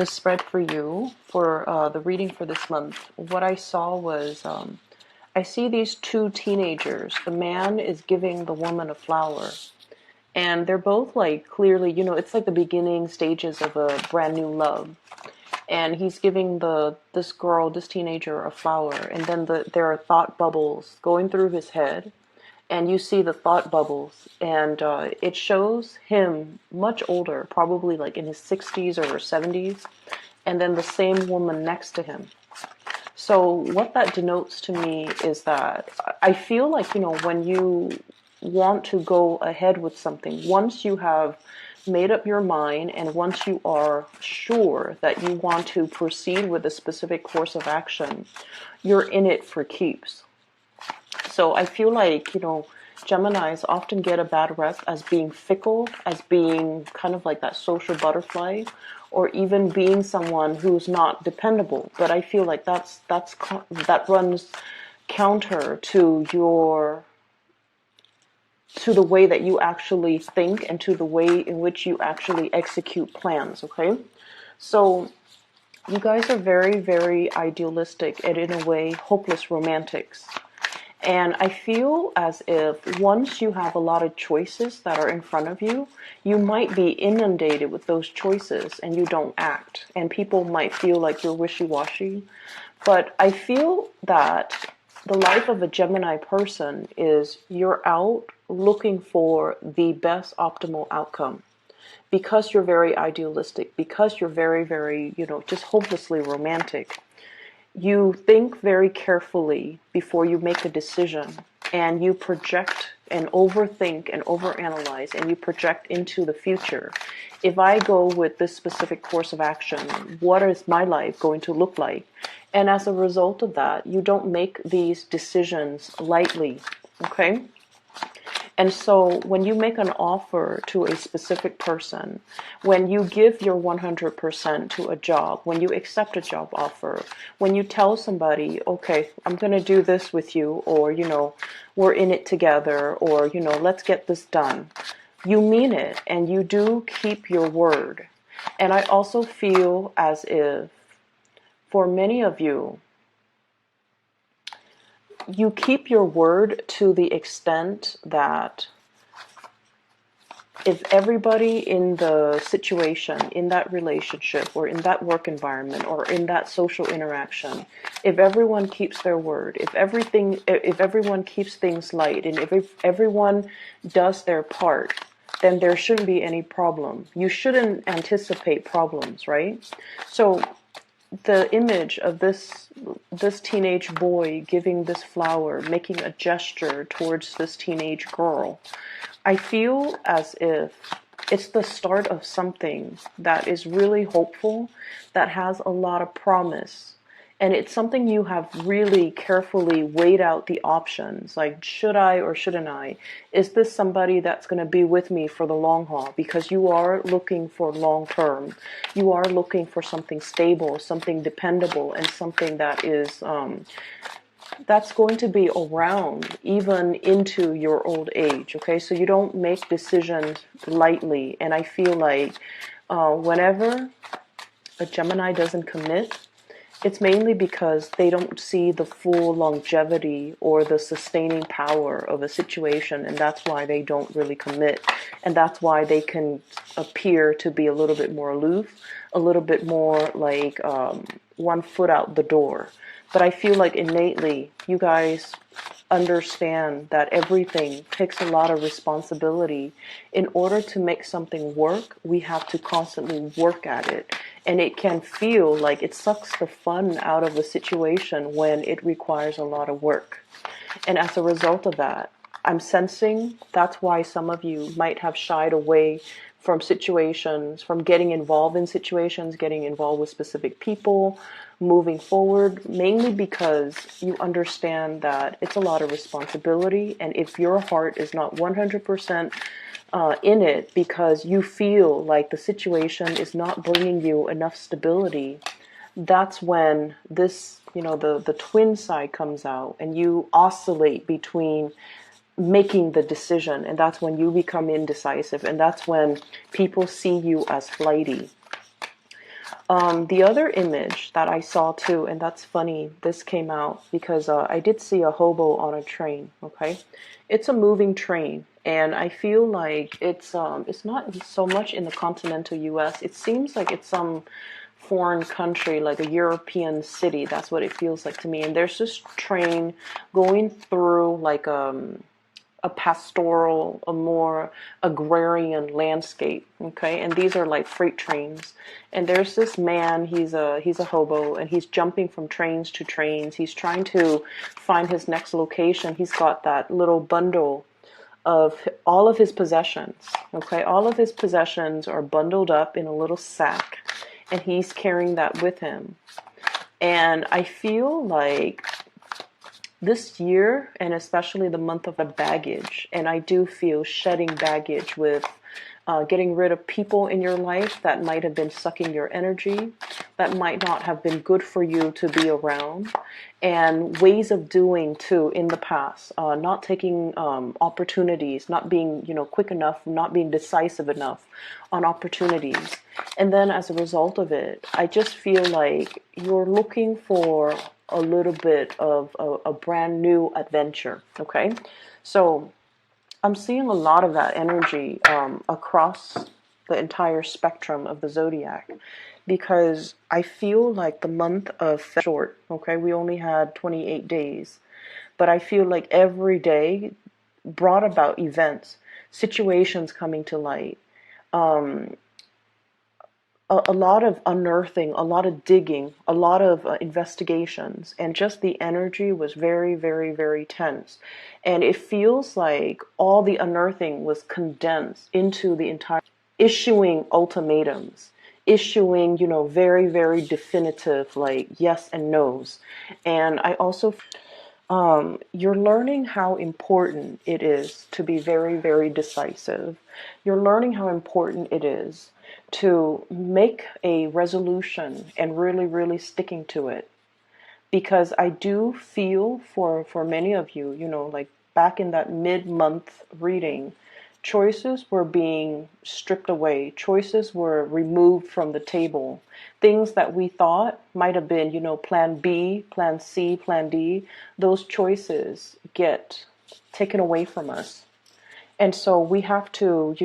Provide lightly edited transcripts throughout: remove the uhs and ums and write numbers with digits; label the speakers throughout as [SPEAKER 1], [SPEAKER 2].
[SPEAKER 1] The spread for you for the reading for this month, what I saw was I see these two teenagers. The man is giving the woman a flower, and they're both like clearly, it's like the beginning stages of a brand new love. And he's giving this teenager a flower, and then there are thought bubbles going through his head, and you see the thought bubbles, and it shows him much older, probably like in his 60s or 70s, and then the same woman next to him. So what that denotes to me is that I feel like, when you want to go ahead with something, once you have made up your mind and once you are sure that you want to proceed with a specific course of action, you're in it for keeps. So I feel like, Geminis often get a bad rep as being fickle, as being kind of like that social butterfly, or even being someone who's not dependable. But I feel like that runs counter to the way that you actually think and to the way in which you actually execute plans, okay? So you guys are very, very idealistic and in a way hopeless romantics. And I feel as if once you have a lot of choices that are in front of you, you might be inundated with those choices and you don't act. And people might feel like you're wishy-washy. But I feel that the life of a Gemini person is you're out looking for the best optimal outcome. Because you're very idealistic, because you're very, very, just hopelessly romantic, you think very carefully before you make a decision, and you project and overthink and overanalyze, and you project into the future. If I go with this specific course of action, what is my life going to look like? And as a result of that, you don't make these decisions lightly, okay? And so when you make an offer to a specific person, when you give your 100% to a job, when you accept a job offer, when you tell somebody, okay, I'm going to do this with you, or, we're in it together, or, let's get this done, you mean it and you do keep your word. And I also feel as if for many of you, you keep your word to the extent that if everybody in the situation, in that relationship, or in that work environment, or in that social interaction, if everyone keeps their word, if everyone keeps things light, and if everyone does their part, then there shouldn't be any problem. You shouldn't anticipate problems, right? So the image of this teenage boy giving this flower, making a gesture towards this teenage girl, I feel as if it's the start of something that is really hopeful, that has a lot of promise. And it's something you have really carefully weighed out the options, like should I or shouldn't I? Is this somebody that's going to be with me for the long haul? Because you are looking for long term. You are looking for something stable, something dependable, and something that is that's going to be around even into your old age, okay? So you don't make decisions lightly. And I feel like whenever a Gemini doesn't commit, it's mainly because they don't see the full longevity or the sustaining power of a situation, and that's why they don't really commit. And that's why they can appear to be a little bit more aloof, a little bit more like one foot out the door. But I feel like innately you guys understand that everything takes a lot of responsibility. In order to make something work, we have to constantly work at it. And it can feel like it sucks the fun out of the situation when it requires a lot of work. And as a result of that, I'm sensing that's why some of you might have shied away from situations, from getting involved in situations, getting involved with specific people, moving forward, mainly because you understand that it's a lot of responsibility. And if your heart is not 100% in it because you feel like the situation is not bringing you enough stability, that's when this, the twin side comes out and you oscillate between making the decision, and that's when you become indecisive, and that's when people see you as flighty. The other image that I saw too, and that's funny, this came out because I did see a hobo on a train, okay? It's a moving train, and I feel like it's not so much in the continental US. It seems like it's some foreign country, like a European city. That's what it feels like to me. And there's this train going through like a pastoral, a more agrarian landscape, okay? And these are like freight trains. And there's this man, he's a hobo, and he's jumping from trains to trains. He's trying to find his next location. He's got that little bundle of all of his possessions, okay? All of his possessions are bundled up in a little sack, and he's carrying that with him. And I feel like this year, and especially the month of the baggage, and I do feel shedding baggage with getting rid of people in your life that might have been sucking your energy, that might not have been good for you to be around, and ways of doing too in the past, not taking opportunities, not being quick enough, not being decisive enough on opportunities. And then as a result of it, I just feel like you're looking for a little bit of a brand new adventure, okay? So I'm seeing a lot of that energy across the entire spectrum of the zodiac, because I feel like the month of February short, okay? We only had 28 days, but I feel like every day brought about events, situations coming to light, a lot of unearthing, a lot of digging, a lot of investigations, and just the energy was very, very, very tense. And it feels like all the unearthing was condensed into the entire issuing ultimatums, issuing, very, very definitive, like yes and no's. And I also you're learning how important it is to be very, very decisive. You're learning how important it is to make a resolution and really, really sticking to it. Because I do feel for many of you, like back in that mid-month reading, choices were being stripped away. Choices were removed from the table. Things that we thought might have been, plan B, plan C, plan D, those choices get taken away from us. And so we have to,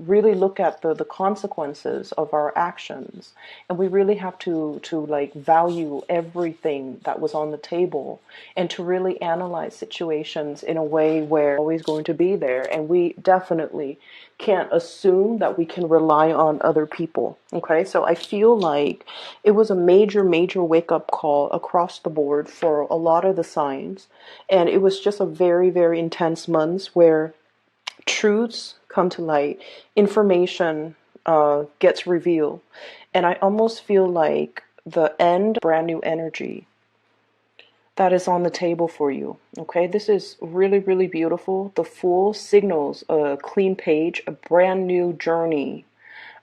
[SPEAKER 1] really look at the consequences of our actions. And we really have to like value everything that was on the table, and to really analyze situations in a way where we're always going to be there. And we definitely can't assume that we can rely on other people. Okay, so I feel like it was a major, major wake up call across the board for a lot of the signs. And it was just a very, very intense month where truths come to light, information gets revealed, and I almost feel like the end, brand new energy that is on the table for you. Okay, this is really, really beautiful. The Fool signals a clean page, a brand new journey,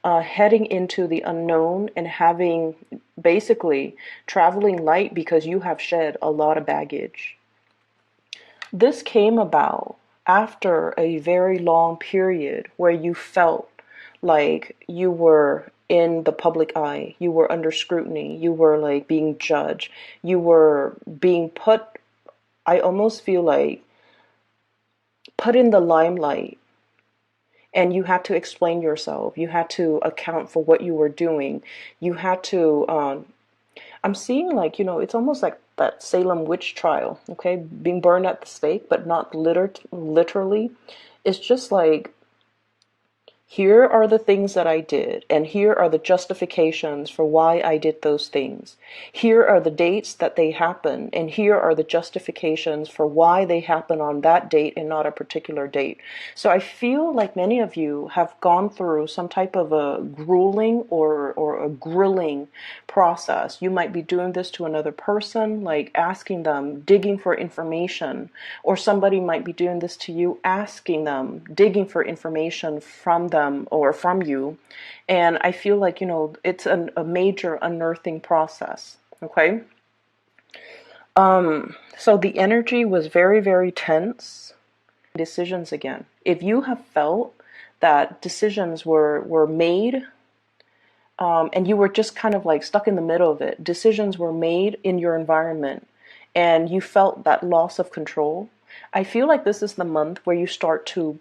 [SPEAKER 1] heading into the unknown, and having basically traveling light because you have shed a lot of baggage. This came about after a very long period where you felt like you were in the public eye, you were under scrutiny, you were like being judged, you were being put, I almost feel like, put in the limelight. And you had to explain yourself. You had to account for what you were doing. You had to, I'm seeing like, it's almost like that Salem witch trial, okay? Being burned at the stake, but not literally. It's just like, here are the things that I did, and here are the justifications for why I did those things. Here are the dates that they happened, and here are the justifications for why they happen on that date and not a particular date. So I feel like many of you have gone through some type of a grueling or a grilling process. You might be doing this to another person, like asking them, digging for information, or somebody might be doing this to you, asking them, digging for information from them or from you. And I feel like, it's a major unearthing process. Okay. So the energy was very, very tense. Decisions again. If you have felt that decisions were made and you were just kind of like stuck in the middle of it. Decisions were made in your environment and you felt that loss of control. I feel like this is the month where you start to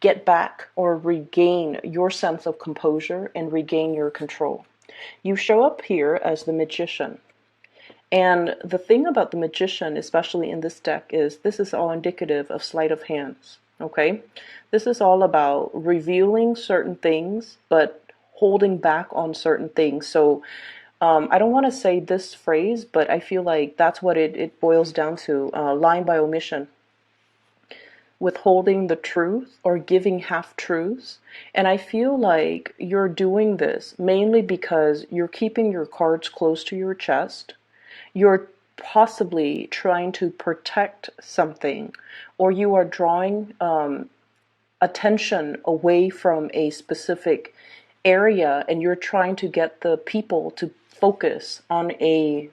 [SPEAKER 1] get back or regain your sense of composure and regain your control. You show up here as the magician. And the thing about the magician, especially in this deck, is this is all indicative of sleight of hands. Okay? This is all about revealing certain things, but holding back on certain things. So I don't want to say this phrase, but I feel like that's what it boils down to, lying by omission, withholding the truth or giving half truths. And I feel like you're doing this mainly because you're keeping your cards close to your chest. You're possibly trying to protect something, or you are drawing attention away from a specific area, and you're trying to get the people to focus on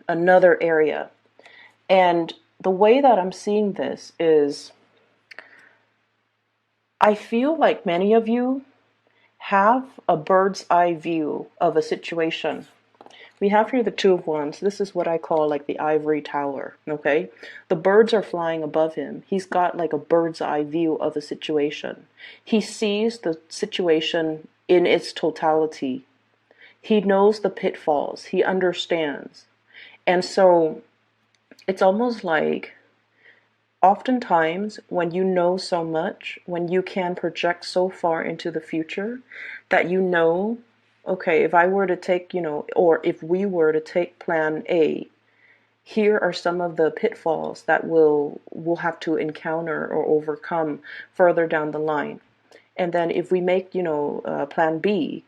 [SPEAKER 1] another area. And the way that I'm seeing this is, I feel like many of you have a bird's eye view of a situation. We have here the Two of Wands. This is what I call like the ivory tower, okay? The birds are flying above him. He's got like a bird's eye view of a situation. He sees the situation in its totality. He knows the pitfalls. He understands. And so it's almost like oftentimes when you know so much, when you can project so far into the future that you know, okay, if I were to take, or if we were to take plan A, here are some of the pitfalls that we'll have to encounter or overcome further down the line. And then if we make, plan B,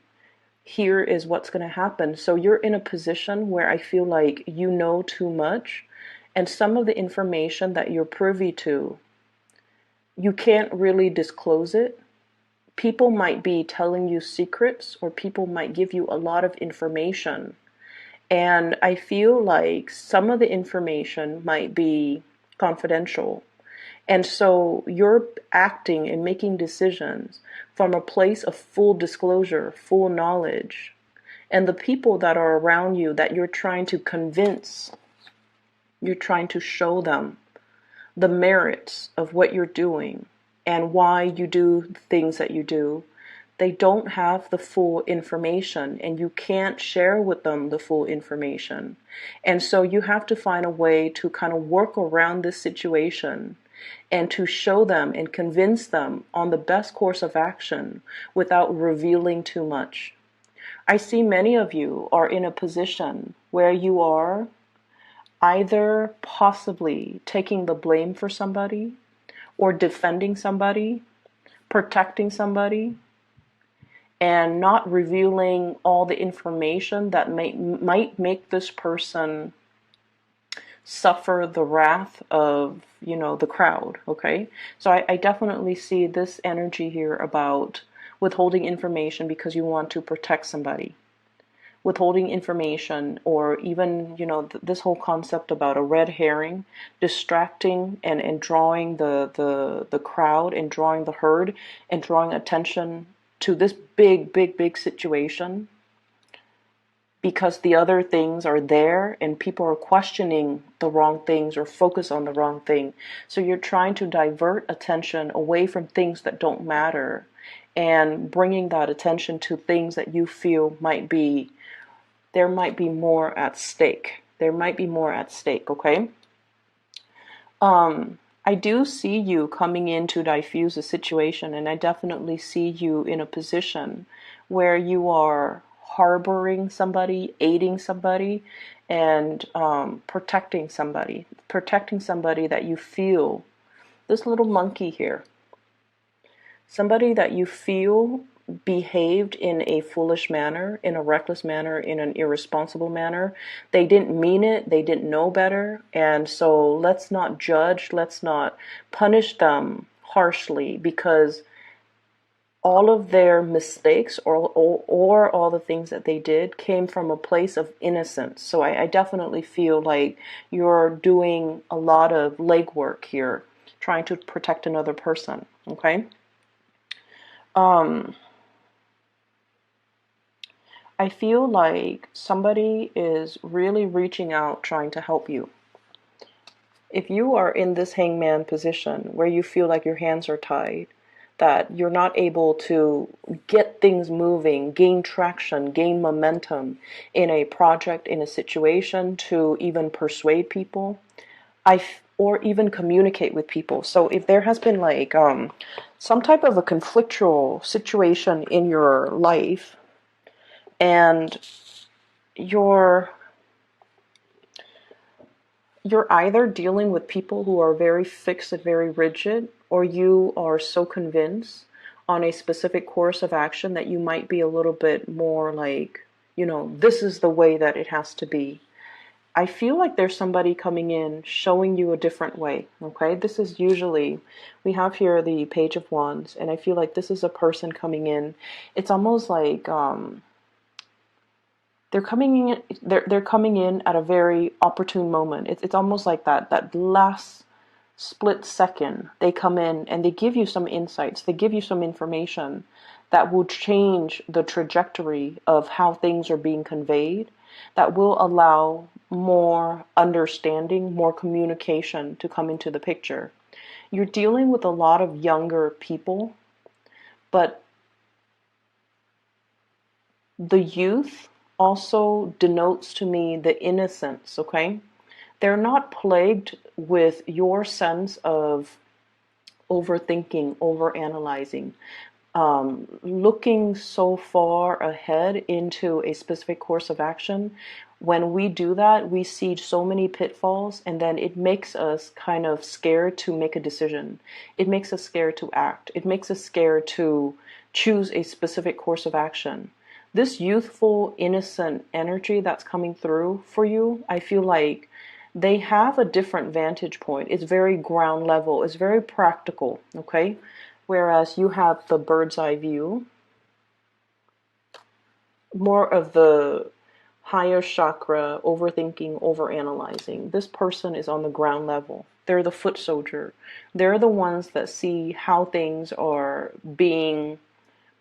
[SPEAKER 1] here is what's going to happen. So you're in a position where I feel like you know too much, and some of the information that you're privy to, you can't really disclose it. People might be telling you secrets, or people might give you a lot of information. And I feel like some of the information might be confidential. And so you're acting and making decisions from a place of full disclosure, full knowledge. And the people that are around you that you're trying to convince, you're trying to show them the merits of what you're doing and why you do things that you do, they don't have the full information, and you can't share with them the full information. And so you have to find a way to kind of work around this situation and to show them and convince them on the best course of action without revealing too much. I see many of you are in a position where you are either possibly taking the blame for somebody, or defending somebody, protecting somebody, and not revealing all the information that might make this person suffer the wrath of, the crowd, okay? So I definitely see this energy here about withholding information because you want to protect somebody. Withholding information, or even, this whole concept about a red herring, distracting and drawing the crowd and drawing the herd and drawing attention to this big situation because the other things are there and people are questioning the wrong things or focus on the wrong thing. So you're trying to divert attention away from things that don't matter and bringing that attention to things that you feel there might be more at stake. There might be more at stake, okay? I do see you coming in to diffuse a situation, and I definitely see you in a position where you are harboring somebody, aiding somebody, and protecting somebody that you feel, this little monkey here, somebody that you feel behaved in a foolish manner, in a reckless manner, in an irresponsible manner. They didn't mean it, they didn't know better, and so let's not judge, let's not punish them harshly, because all of their mistakes or all the things that they did came from a place of innocence. So I definitely feel like you're doing a lot of legwork here, trying to protect another person, okay? I feel like somebody is really reaching out, trying to help you. If you are in this hangman position where you feel like your hands are tied, that you're not able to get things moving, gain traction, gain momentum in a project, in a situation, to even persuade people, or even communicate with people. So if there has been like some type of a conflictual situation in your life, and you're either dealing with people who are very fixed and very rigid, or you are so convinced on a specific course of action that you might be a little bit more like, this is the way that it has to be. I feel like there's somebody coming in showing you a different way, okay? This is usually, we have here the Page of Wands, and I feel like this is a person coming in. It's almost like they're coming in at a very opportune moment. It's almost like that last split second they come in and they give you some insights, they give you some information that will change the trajectory of how things are being conveyed, that will allow more understanding, more communication to come into the picture. You're dealing with a lot of younger people, but the youth also denotes to me the innocence, okay? They're not plagued with your sense of overthinking, overanalyzing, looking so far ahead into a specific course of action. When we do that, we see so many pitfalls, and then it makes us kind of scared to make a decision. It makes us scared to act. It makes us scared to choose a specific course of action. This youthful, innocent energy that's coming through for you, I feel like they have a different vantage point. It's very ground level. It's very practical, okay? Whereas you have the bird's eye view, more of the higher chakra, overthinking, overanalyzing. This person is on the ground level. They're the foot soldier. They're the ones that see how things are being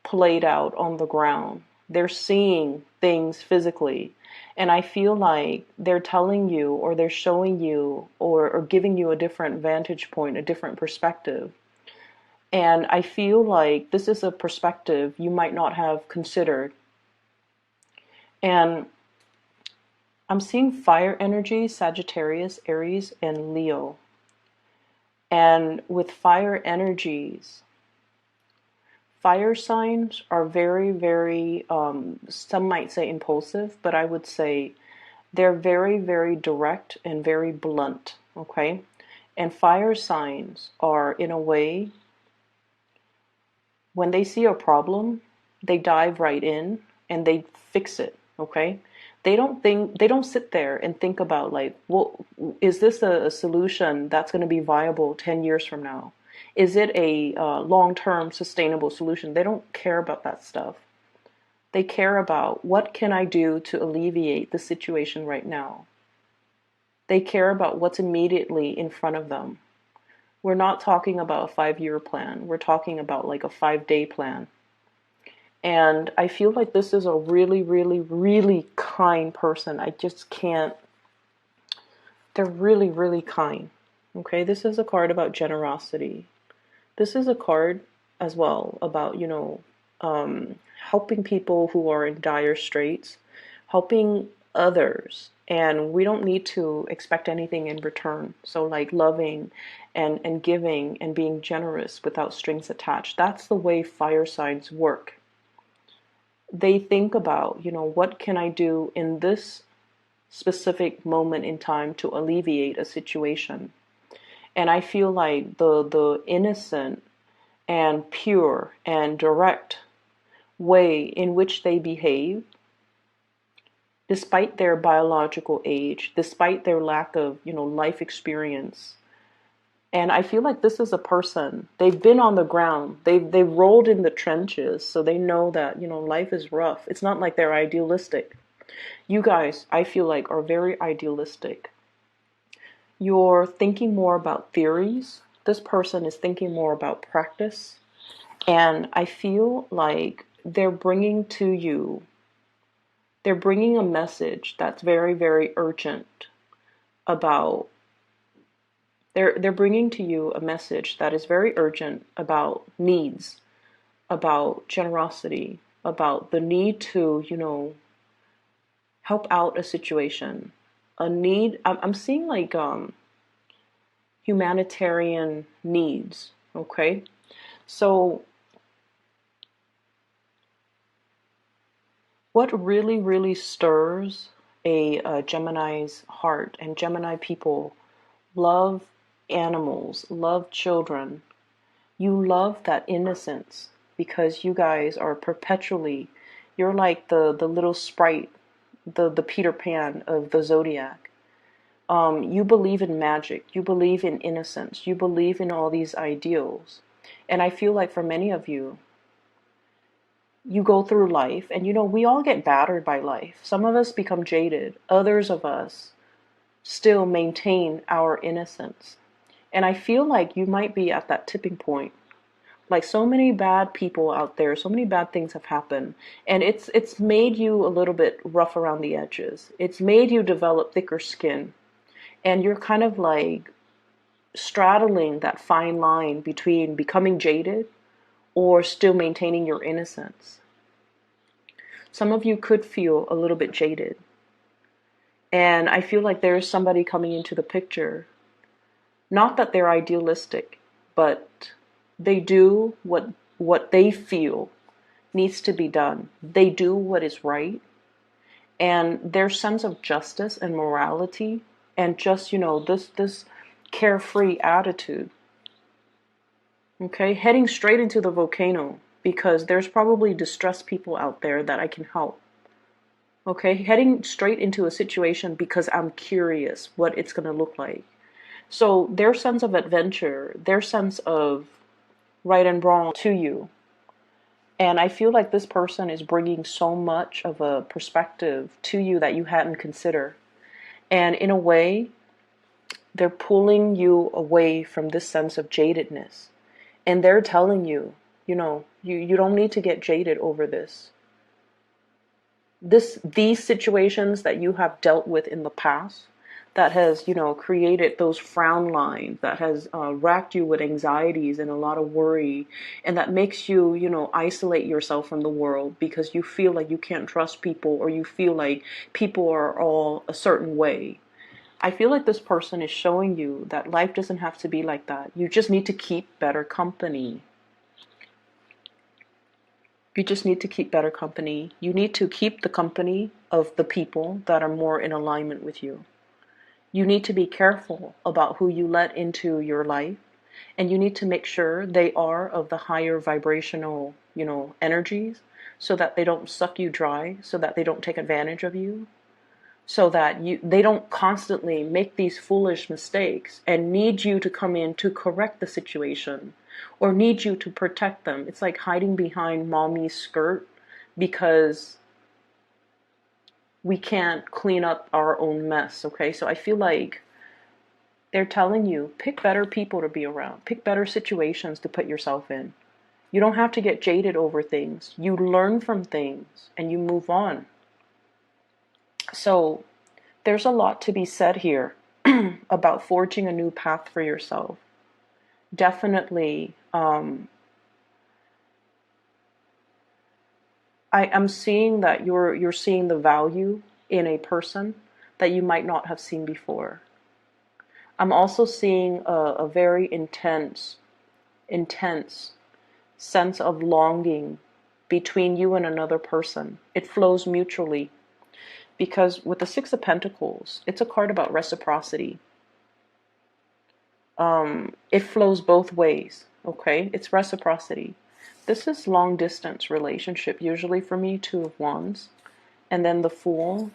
[SPEAKER 1] played out on the ground. They're seeing things physically. And I feel like they're telling you, or they're showing you, or giving you a different vantage point, a different perspective. And I feel like this is a perspective you might not have considered. And I'm seeing fire energy, Sagittarius, Aries, and Leo. And with fire energies, fire signs are very, very, some might say impulsive, but I would say they're very, very direct and very blunt, okay? And fire signs are, in a way, when they see a problem, they dive right in and they fix it, okay? They don't sit there and think about like, well, is this a solution that's going to be viable 10 years from now? Is it a long-term sustainable solution? They don't care about that stuff. They care about, what can I do to alleviate the situation right now? They care about what's immediately in front of them. We're not talking about a 5-year plan. We're talking about like a 5-day plan. And I feel like this is a really, really, really kind person. I just can't. They're really, really kind. Okay, this is a card about generosity. This is a card as well about, helping people who are in dire straits, helping others. And we don't need to expect anything in return. So like loving and giving and being generous without strings attached. That's the way fire signs work. They think about, what can I do in this specific moment in time to alleviate a situation? And I feel like the innocent and pure and direct way in which they behave, despite their biological age, despite their lack of, life experience. And I feel like this is a person, they've been on the ground, they've rolled in the trenches, so they know that, life is rough. It's not like they're idealistic. You guys, I feel like, are very idealistic. You're thinking more about theories. This person is thinking more about practice. And I feel like they're bringing to you They're bringing a message that's very, very urgent about, they're bringing to you a message that is very urgent about needs, about generosity, about the need to, help out a situation, a need. I'm seeing like humanitarian needs. Okay, so what really, really stirs a Gemini's heart, and Gemini people love animals, love children. You love that innocence because you guys are perpetually, you're like the little sprite, the Peter Pan of the zodiac. You believe in magic, you believe in innocence, you believe in all these ideals. And I feel like for many of you, you go through life and we all get battered by life. Some of us become jaded, others of us still maintain our innocence. And I feel like you might be at that tipping point. Like so many bad people out there, so many bad things have happened, and it's made you a little bit rough around the edges. It's made you develop thicker skin, and you're kind of like straddling that fine line between becoming jaded or still maintaining your innocence. Some of you could feel a little bit jaded, and I feel like there's somebody coming into the picture. Not that they're idealistic, but they do what they feel needs to be done. They do what is right, and their sense of justice and morality, and just this carefree attitude. Okay, heading straight into the volcano because there's probably distressed people out there that I can help. Okay, heading straight into a situation because I'm curious what it's going to look like. So their sense of adventure, their sense of right and wrong to you. And I feel like this person is bringing so much of a perspective to you that you hadn't considered. And in a way, they're pulling you away from this sense of jadedness. And they're telling you, you don't need to get jaded over this. These situations that you have dealt with in the past, that has, created those frown lines, that has racked you with anxieties and a lot of worry, and that makes you, isolate yourself from the world because you feel like you can't trust people, or you feel like people are all a certain way. I feel like this person is showing you that life doesn't have to be like that. You just need to keep better company. You just need to keep better company. You need to keep the company of the people that are more in alignment with you. You need to be careful about who you let into your life, and you need to make sure they are of the higher vibrational, energies, so that they don't suck you dry, so that they don't take advantage of you, so that they don't constantly make these foolish mistakes and need you to come in to correct the situation or need you to protect them. It's like hiding behind mommy's skirt because we can't clean up our own mess. Okay, so I feel like they're telling you, pick better people to be around, pick better situations to put yourself in. You don't have to get jaded over things. You learn from things and you move on. So there's a lot to be said here about forging a new path for yourself. Definitely, I'm seeing that you're seeing the value in a person that you might not have seen before. I'm also seeing a very intense sense of longing between you and another person. It flows mutually. Because with the Six of Pentacles, it's a card about reciprocity. It flows both ways, okay? It's reciprocity. This is long distance relationship, usually for me, Two of Wands. And then the Fool.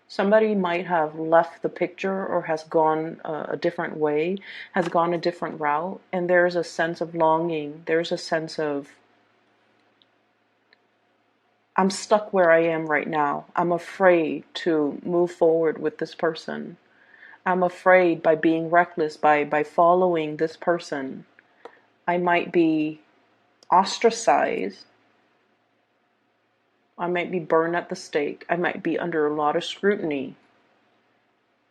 [SPEAKER 1] Somebody might have left the picture or has gone a different way, has gone a different route. And there's a sense of longing. There's a sense of, I'm stuck where I am right now. I'm afraid to move forward with this person. I'm afraid by being reckless, by following this person, I might be ostracized I might be burned at the stake. I might be under a lot of scrutiny.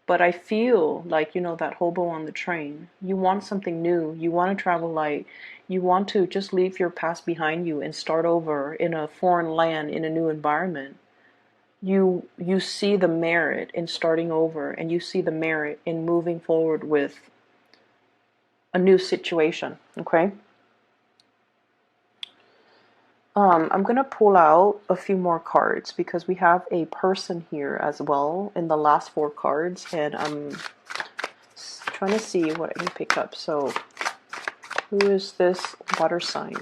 [SPEAKER 1] But I feel like, that hobo on the train. You want something new. You want to travel light. You want to just leave your past behind you and start over in a foreign land, in a new environment. You see the merit in starting over, and you see the merit in moving forward with a new situation, okay? I'm gonna pull out a few more cards because we have a person here as well in the last 4 cards, and I'm trying to see what I can pick up. So, who is this water sign?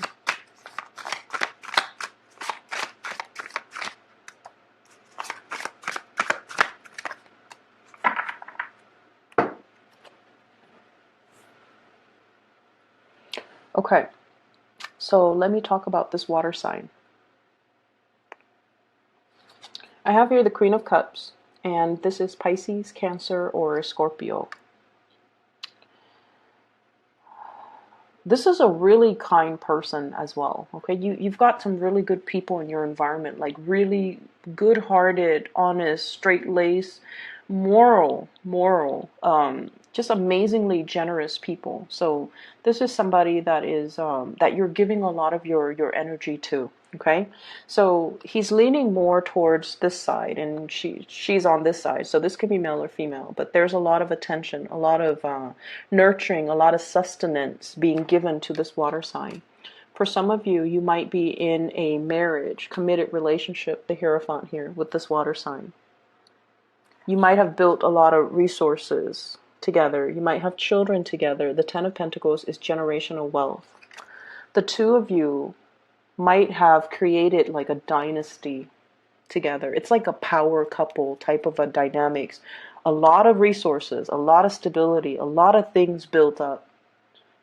[SPEAKER 1] Okay, so let me talk about this water sign. I have here the Queen of Cups, and this is Pisces, Cancer, or Scorpio. This is a really kind person as well, okay? You've got some really good people in your environment, like really good-hearted, honest, straight-laced, moral, just amazingly generous people. So this is somebody that is that you're giving a lot of your energy to, okay? So he's leaning more towards this side, and she's on this side. So this could be male or female, but there's a lot of attention, a lot of nurturing, a lot of sustenance being given to this water sign. For some of you, you might be in a marriage, committed relationship, the Hierophant here, with this water sign. You might have built a lot of resources together. You might have children together. The Ten of Pentacles is generational wealth. The two of you might have created like a dynasty together. It's like a power couple type of a dynamics. A lot of resources, a lot of stability, a lot of things built up.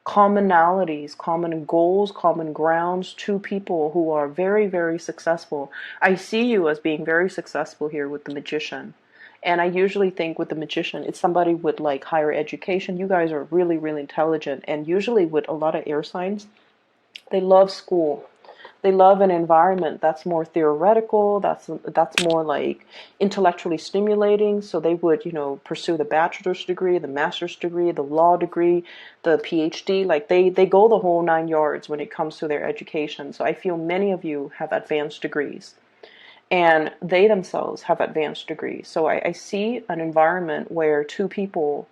[SPEAKER 1] Commonalities, common goals, common grounds, two people who are very, very successful. I see you as being very successful here with the Magician. And I usually think with the Magician, it's somebody with like higher education. You guys are really, really intelligent. And usually with a lot of air signs, they love school. They love an environment that's more theoretical, that's more like intellectually stimulating. So they would, pursue the bachelor's degree, the master's degree, the law degree, the PhD. Like they go the whole 9 yards when it comes to their education. So I feel many of you have advanced degrees. And they themselves have advanced degrees. So I see an environment where two people,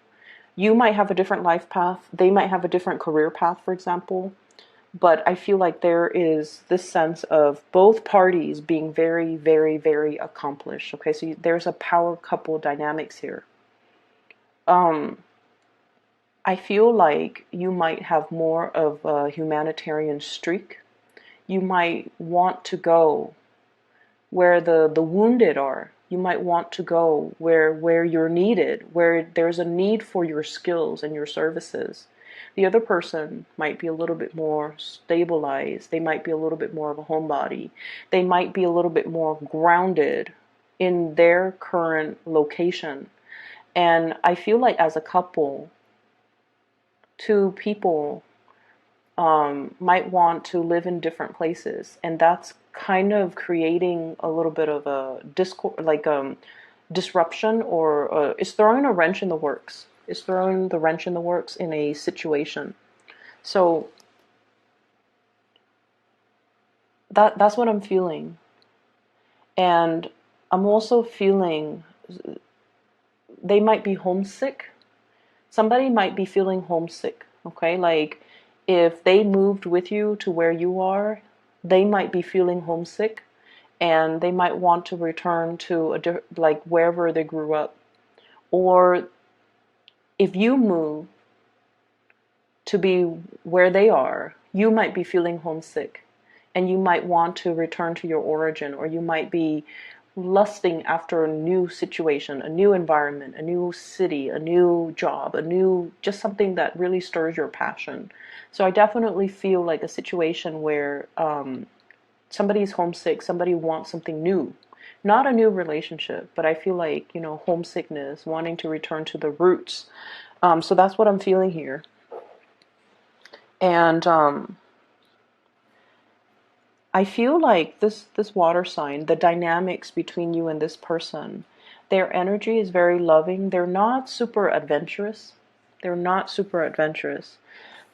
[SPEAKER 1] you might have a different life path, they might have a different career path, for example. But I feel like there is this sense of both parties being very, very, very accomplished. Okay, so there's a power couple dynamics here. I feel like you might have more of a humanitarian streak. You might want to go where the wounded are. You might want to go where you're needed, where there's a need for your skills and your services. The other person might be a little bit more stabilized. They might be a little bit more of a homebody. They might be a little bit more grounded in their current location. And I feel like as a couple, two people might want to live in different places, and that's kind of creating a little bit of a disruption, or it's throwing a wrench in the works. It's throwing the wrench in the works in a situation. So that's what I'm feeling, and I'm also feeling they might be homesick. Somebody might be feeling homesick. Okay, like if they moved with you to where you are, they might be feeling homesick, and they might want to return to like wherever they grew up. Or if you move to be where they are, you might be feeling homesick, and you might want to return to your origin, or you might be lusting after a new situation, a new environment, a new city, a new job, just something that really stirs your passion. So I definitely feel like a situation where somebody's homesick, somebody wants something new. Not a new relationship, but I feel like, homesickness, wanting to return to the roots. So that's what I'm feeling here. And I feel like this water sign, the dynamics between you and this person, their energy is very loving. They're not super adventurous. They're not super adventurous.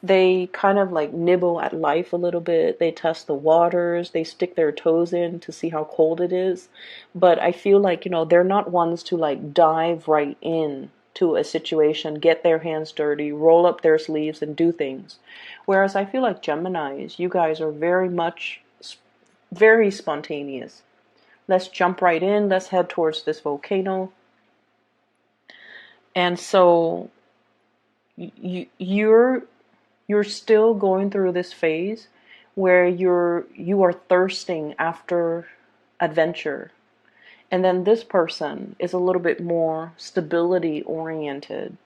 [SPEAKER 1] They kind of like nibble at life a little bit. They test the waters. They stick their toes in to see how cold it is. But I feel like, they're not ones to like dive right in to a situation, get their hands dirty, roll up their sleeves and do things. Whereas I feel like Geminis, you guys are very spontaneous. Let's jump right in. Let's head towards this volcano. And so you're still going through this phase where you are thirsting after adventure. And then this person is a little bit more stability oriented.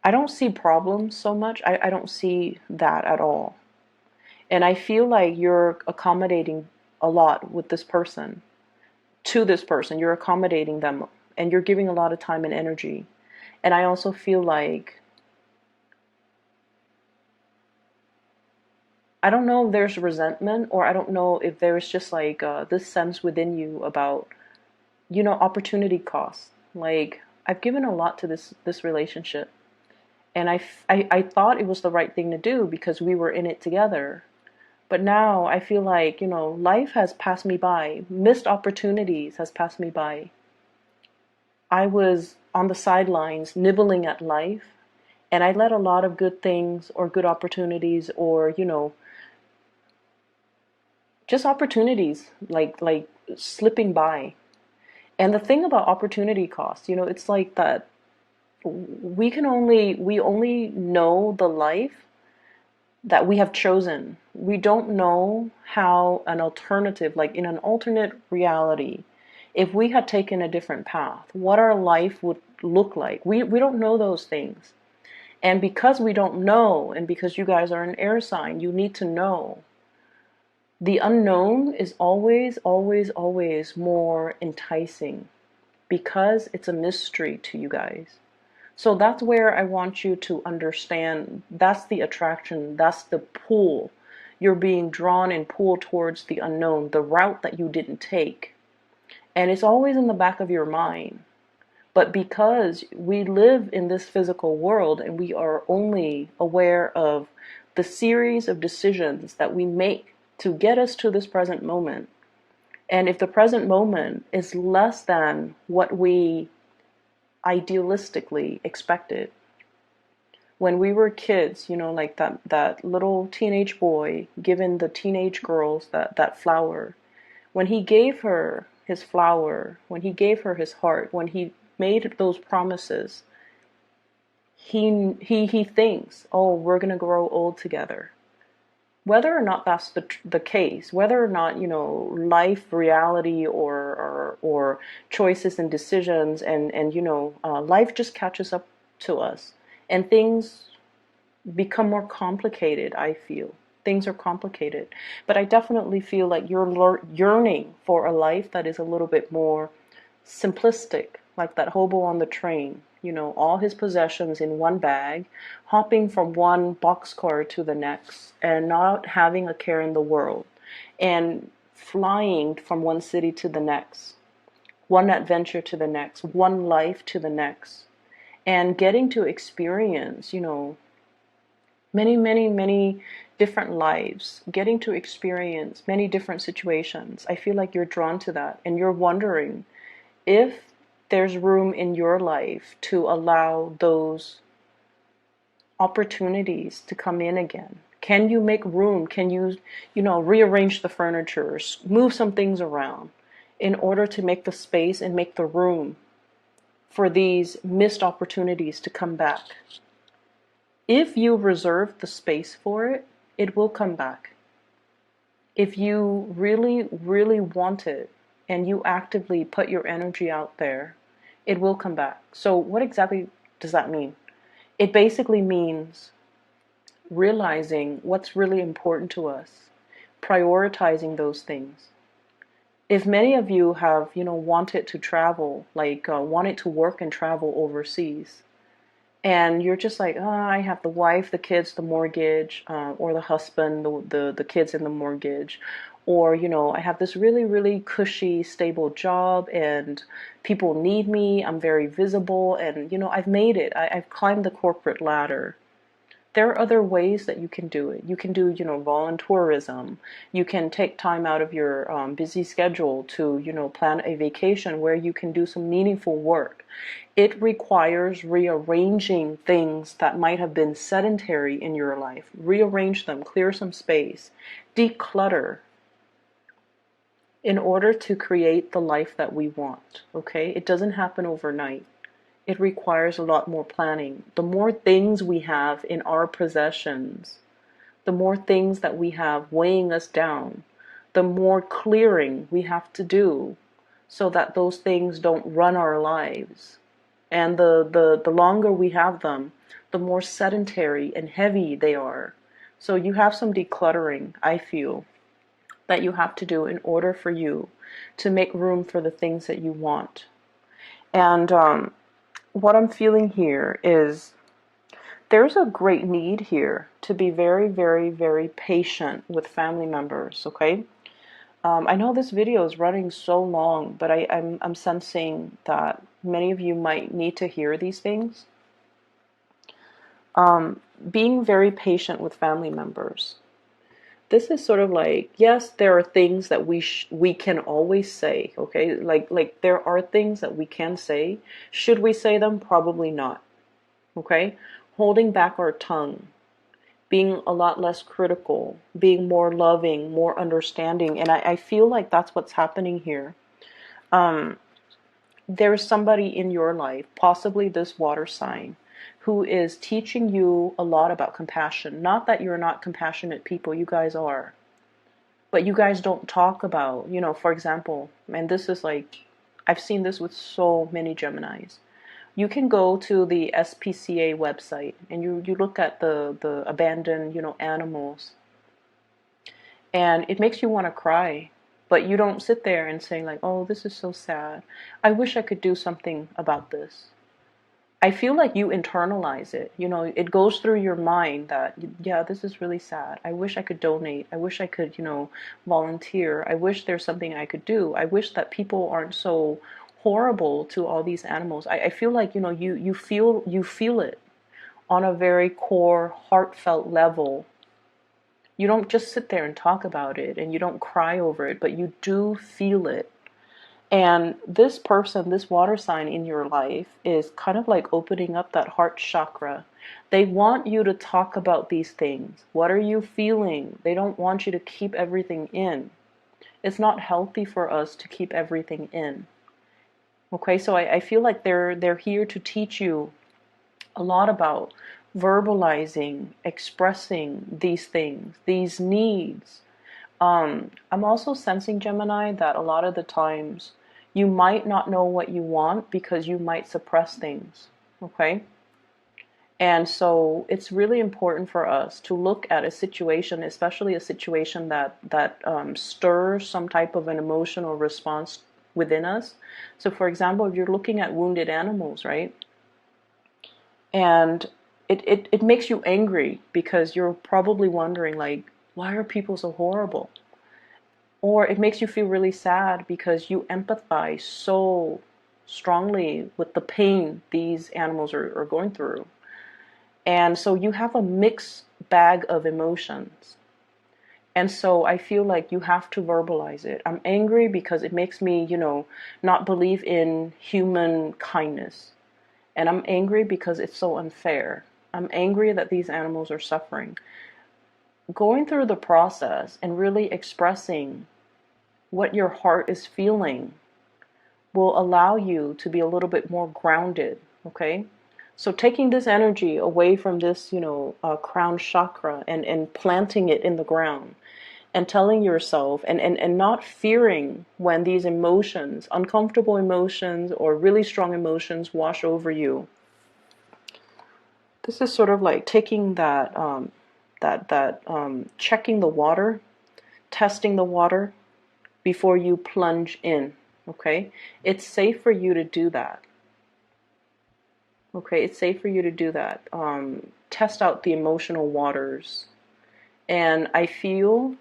[SPEAKER 1] I don't see problems so much. I don't see that at all. And I feel like you're accommodating a lot with this person, to this person. You're accommodating them and you're giving a lot of time and energy. And I also feel like, I don't know if there's resentment, or I don't know if there's just like this sense within you about, opportunity cost. Like, I've given a lot to this relationship. And I thought it was the right thing to do because we were in it together. But now I feel like, life has passed me by. Missed opportunities has passed me by. I was on the sidelines nibbling at life, and I let a lot of good things or good opportunities or, just opportunities like slipping by. And the thing about opportunity cost, it's like that we only know the life that we have chosen. We don't know how an alternative, like in an alternate reality, if we had taken a different path, what our life would look like. We don't know those things. And because we don't know, and because you guys are an air sign, you need to know. The unknown is always, always, always more enticing because it's a mystery to you guys. So that's where I want you to understand, that's the attraction, that's the pull. You're being drawn and pulled towards the unknown, the route that you didn't take. And it's always in the back of your mind. But because we live in this physical world and we are only aware of the series of decisions that we make to get us to this present moment, and if the present moment is less than what we idealistically expected. When we were kids, like that little teenage boy giving the teenage girls that flower. When he gave her his flower, when he gave her his heart, when he made those promises, he thinks, oh, we're gonna grow old together. Whether or not that's the case, whether or not, life, reality, or choices and decisions and life just catches up to us and things become more complicated, I feel. Things are complicated. But I definitely feel like you're yearning for a life that is a little bit more simplistic, like that hobo on the train. All his possessions in one bag, hopping from one boxcar to the next, and not having a care in the world, and flying from one city to the next, one adventure to the next, one life to the next, and getting to experience, many, many, many different lives, getting to experience many different situations. I feel like you're drawn to that, and you're wondering if there's room in your life to allow those opportunities to come in again. Can you make room? Can you, rearrange the furniture, move some things around in order to make the space and make the room for these missed opportunities to come back? If you reserve the space for it, it will come back. If you really, really want it and you actively put your energy out there, it will come back. So what exactly does that mean? It basically means realizing what's really important to us, prioritizing those things. If many of you have, wanted to travel, like wanted to work and travel overseas, And you're just like, oh, I have the wife, the kids, the mortgage, or the husband, the kids and the mortgage. Or, I have this really, really cushy, stable job and people need me. I'm very visible and, I've made it. I've climbed the corporate ladder. There are other ways that you can do it. You can do, volunteerism. You can take time out of your busy schedule to, plan a vacation where you can do some meaningful work. It requires rearranging things that might have been sedentary in your life. Rearrange them, clear some space, declutter in order to create the life that we want. Okay? It doesn't happen overnight. It requires a lot more planning. The more things we have in our possessions, the more things that we have weighing us down, the more clearing we have to do so that those things don't run our lives. And the longer we have them, the more sedentary and heavy they are. So you have some decluttering, I feel, that you have to do in order for you to make room for the things that you want. And what I'm feeling here is there's a great need here to be very, very, very patient with family members, okay? I know this video is running so long, but I'm sensing that many of you might need to hear these things. Being very patient with family members. This is sort of like, yes, there are things that we can always say, okay? Like there are things that we can say. Should we say them? Probably not, okay? Holding back our tongue, being a lot less critical, being more loving, more understanding. And I feel like that's what's happening here. There's somebody in your life, possibly this water sign, who is teaching you a lot about compassion. Not that you're not compassionate people, you guys are. But you guys don't talk about, for example, and this is like, I've seen this with so many Geminis. You can go to the SPCA website and you look at the abandoned, animals, and it makes you want to cry. But you don't sit there and say like, oh, this is so sad. I wish I could do something about this. I feel like you internalize it. It goes through your mind that, yeah, this is really sad. I wish I could donate. I wish I could, volunteer. I wish there's something I could do. I wish that people aren't so horrible to all these animals. I feel like, you feel it on a very core, heartfelt level. You don't just sit there and talk about it and you don't cry over it, but you do feel it. And this person, this water sign in your life is kind of like opening up that heart chakra. They want you to talk about these things. What are you feeling? They don't want you to keep everything in. It's not healthy for us to keep everything in. Okay, so I feel like they're here to teach you a lot about verbalizing, expressing these things, these needs. I'm also sensing, Gemini, that a lot of the times you might not know what you want because you might suppress things, okay? And so it's really important for us to look at a situation, especially a situation that stirs some type of an emotional response within us. So for example, if you're looking at wounded animals, right? And it makes you angry because you're probably wondering like, why are people so horrible? Or it makes you feel really sad because you empathize so strongly with the pain these animals are going through. And so you have a mixed bag of emotions. And so I feel like you have to verbalize it. I'm angry because it makes me, not believe in human kindness. And I'm angry because it's so unfair. I'm angry that these animals are suffering. Going through the process and really expressing what your heart is feeling will allow you to be a little bit more grounded, okay? So taking this energy away from this, crown chakra and planting it in the ground and telling yourself and not fearing when these emotions, uncomfortable emotions or really strong emotions wash over you. This is sort of like taking that, checking the water, testing the water, before you plunge in, okay? It's safe for you to do that. Okay, it's safe for you to do that. Test out the emotional waters. And I feel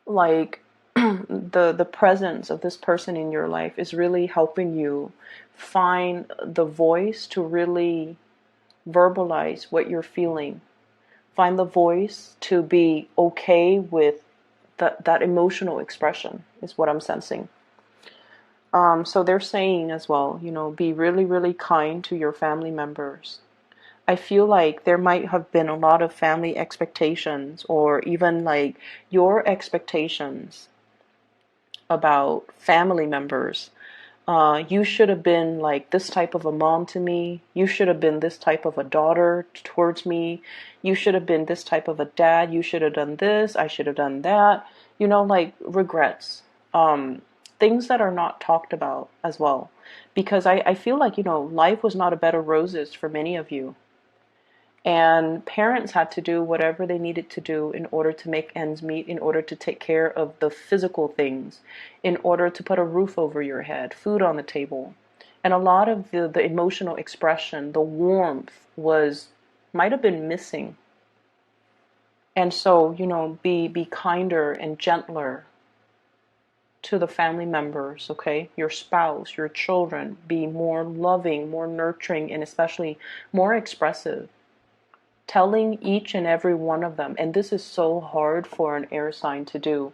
[SPEAKER 1] like the presence of this person in your life is really helping you find the voice to really verbalize what you're feeling. Find the voice to be okay with that emotional expression is what I'm sensing. So they're saying as well, be really, really kind to your family members. I feel like there might have been a lot of family expectations, or even like your expectations about family members. You should have been like this type of a mom to me. You should have been this type of a daughter towards me. You should have been this type of a dad. You should have done this. I should have done that. Like regrets. Things that are not talked about as well. Because I feel like, life was not a bed of roses for many of you. And parents had to do whatever they needed to do in order to make ends meet, in order to take care of the physical things, in order to put a roof over your head, food on the table. And a lot of the emotional expression, the warmth might have been missing. And so, be kinder and gentler to the family members, okay? Your spouse, your children. Be more loving, more nurturing, and especially more expressive. Telling each and every one of them, and this is so hard for an air sign to do.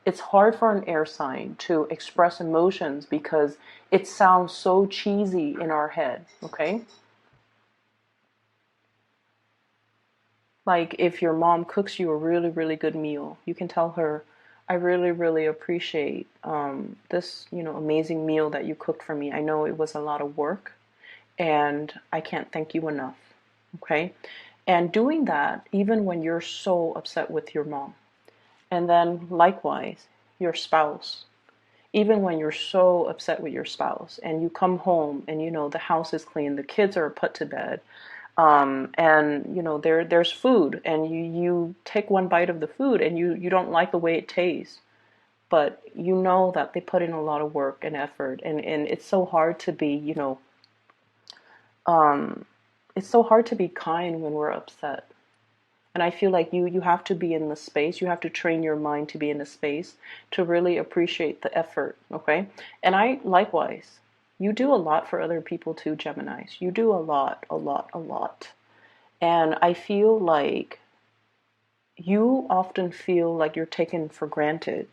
[SPEAKER 1] It's hard for an air sign to express emotions because it sounds so cheesy in our head, okay? Like if your mom cooks you a really, really good meal, you can tell her, I really, really appreciate this, amazing meal that you cooked for me. I know it was a lot of work and I can't thank you enough, okay? And doing that even when you're so upset with your mom. And then likewise, your spouse. Even when you're so upset with your spouse and you come home and the house is clean, the kids are put to bed, and there's food and you take one bite of the food and you don't like the way it tastes. But you know that they put in a lot of work and effort, and it's so hard to be, it's so hard to be kind when we're upset. And I feel like you have to be in the space. You have to train your mind to be in the space to really appreciate the effort, okay? And I, likewise, you do a lot for other people too, Geminis. You do a lot, a lot, a lot. And I feel like you often feel like you're taken for granted.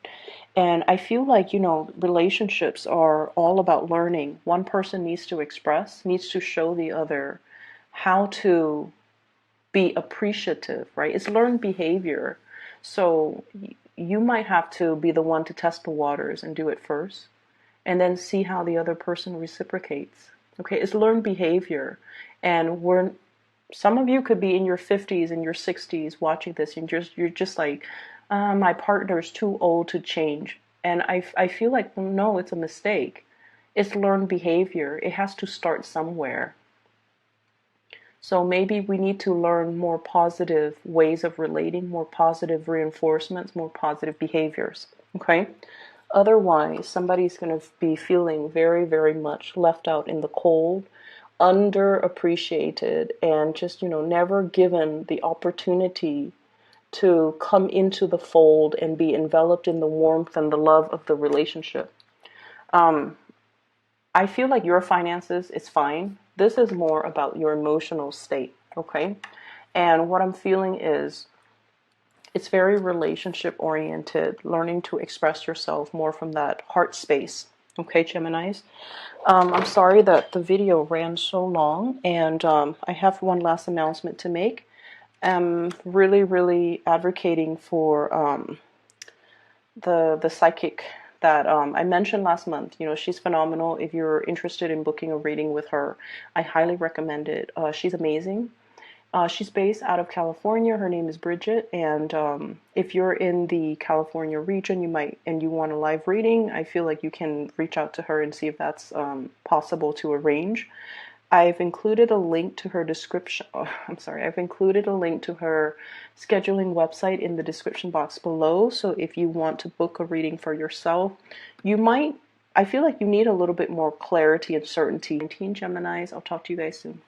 [SPEAKER 1] And I feel like, relationships are all about learning. One person needs to express, needs to show the other how to be appreciative, right? It's learned behavior. So you might have to be the one to test the waters and do it first, and then see how the other person reciprocates. Okay, it's learned behavior. And some of you could be in your 50s and your 60s watching this, and you're just like, my partner's too old to change. And I feel like, no, it's a mistake. It's learned behavior. It has to start somewhere. So maybe we need to learn more positive ways of relating, more positive reinforcements, more positive behaviors, okay? Otherwise, somebody's going to be feeling very, very much left out in the cold, underappreciated, and just, never given the opportunity to come into the fold and be enveloped in the warmth and the love of the relationship. I feel like your finances is fine. This is more about your emotional state, okay? And what I'm feeling is it's very relationship oriented, learning to express yourself more from that heart space, okay, Geminis? I'm sorry that the video ran so long, and I have one last announcement to make. I'm really, really advocating for the psychic that I mentioned last month. She's phenomenal. If you're interested in booking a reading with her, I highly recommend it. She's amazing. She's based out of California. Her name is Bridget, and if you're in the California region, you want a live reading, I feel like you can reach out to her and see if that's possible to arrange. I've included a link to her description. Oh, I'm sorry. I've included a link to her scheduling website in the description box below. So if you want to book a reading for yourself, you might I feel like you need a little bit more clarity and certainty. 19 Geminis, I'll talk to you guys soon.